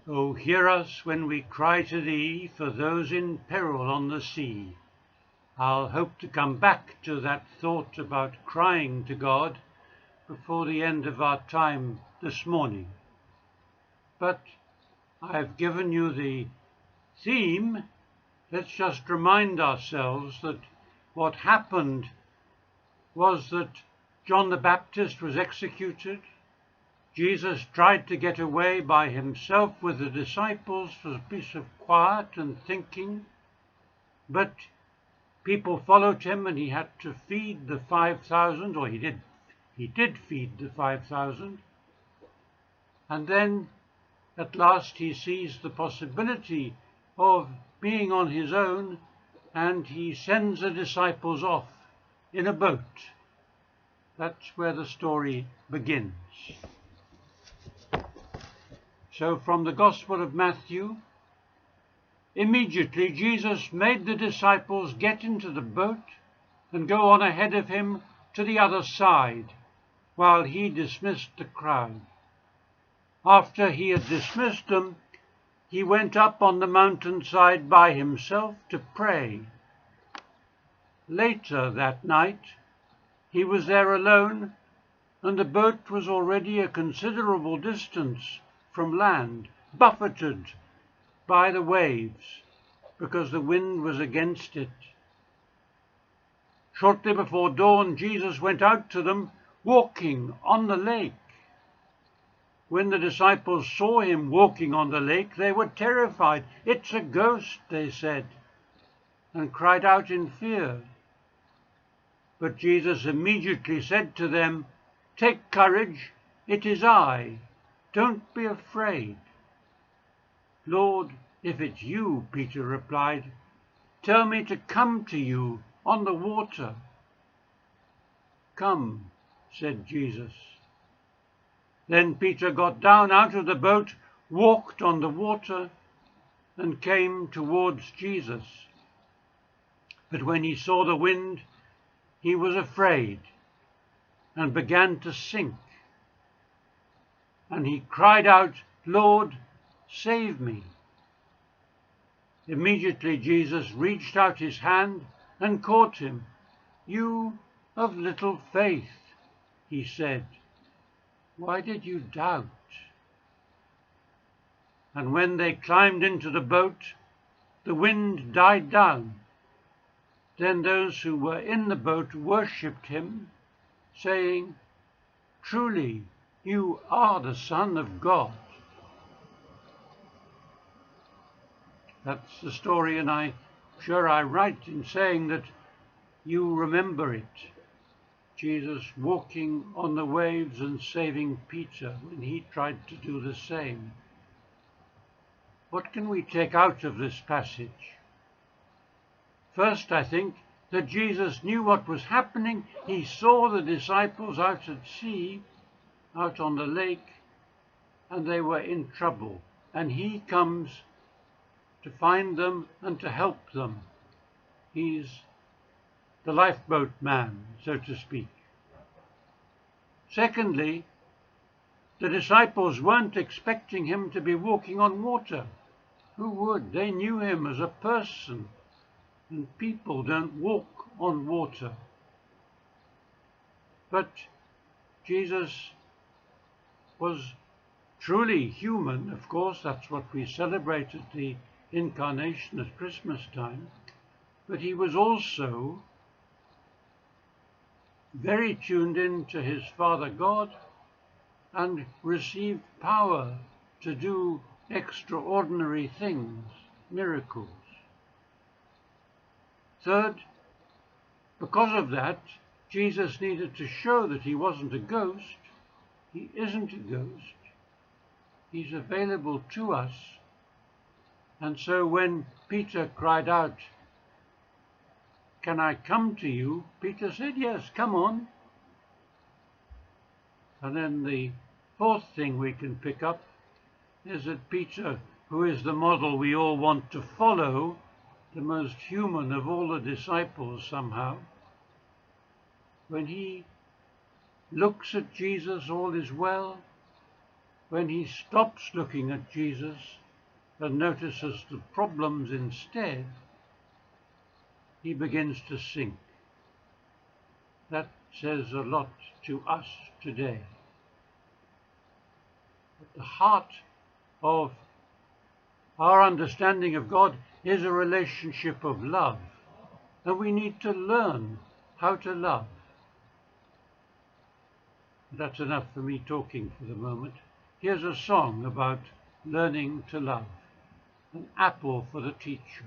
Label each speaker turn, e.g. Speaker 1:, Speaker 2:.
Speaker 1: O hear us when we cry to thee for those in peril on the sea. I'll hope to come back to that thought about crying to God before the end of our time this morning. But I've given you the theme. Let's just remind ourselves that what happened was that John the Baptist was executed. Jesus tried to get away by himself with the disciples for a piece of quiet and thinking, but people followed him and he had to feed the 5,000, or he did feed the 5,000. And then at last he sees the possibility of being on his own, and he sends the disciples off in a boat. That's where the story begins. So from the Gospel of Matthew, immediately Jesus made the disciples get into the boat and go on ahead of him to the other side, while he dismissed the crowd. After he had dismissed them, he went up on the mountainside by himself to pray. Later that night, he was there alone, and the boat was already a considerable distance from land, buffeted by the waves, because the wind was against it. Shortly before dawn, Jesus went out to them, walking on the lake. When the disciples saw him walking on the lake, they were terrified. "It's a ghost," they said, and cried out in fear. But Jesus immediately said to them, "Take courage, it is I. Don't be afraid." "Lord, if it's you," Peter replied, "tell me to come to you on the water." "Come," said Jesus. Then Peter got down out of the boat, walked on the water, and came towards Jesus. But when he saw the wind, he was afraid and began to sink. And he cried out, "Lord, save me." Immediately Jesus reached out his hand and caught him. "You of little faith," he said, "why did you doubt?" And when they climbed into the boat, the wind died down. Then those who were in the boat worshipped him, saying, "Truly, you are the Son of God." That's the story, and I'm sure I'm right in saying that you remember it. Jesus walking on the waves and saving Peter when he tried to do the same. What can we take out of this passage? First, I think that Jesus knew what was happening. He saw the disciples out at sea, out on the lake, and they were in trouble. And he comes to find them and to help them. He's the lifeboat man, so to speak. Secondly, the disciples weren't expecting him to be walking on water. Who would? They knew him as a person, and people don't walk on water. But Jesus was truly human, of course. That's what we celebrated the incarnation at Christmas time. But he was also very tuned in to his Father God and received power to do extraordinary things, miracles. Third, because of that, Jesus needed to show that he wasn't a ghost. He isn't a ghost. He's available to us. And so when Peter cried out, "Can I come to you?" Peter said, "Yes, come on." And then the fourth thing we can pick up is that Peter, who is the model we all want to follow, the most human of all the disciples somehow, when he looks at Jesus, all is well, when he stops looking at Jesus and notices the problems instead, he begins to sink. That says a lot to us today. At the heart of our understanding of God is a relationship of love, and we need to learn how to love. That's enough for me talking for the moment. Here's a song about learning to love, an apple for the teacher.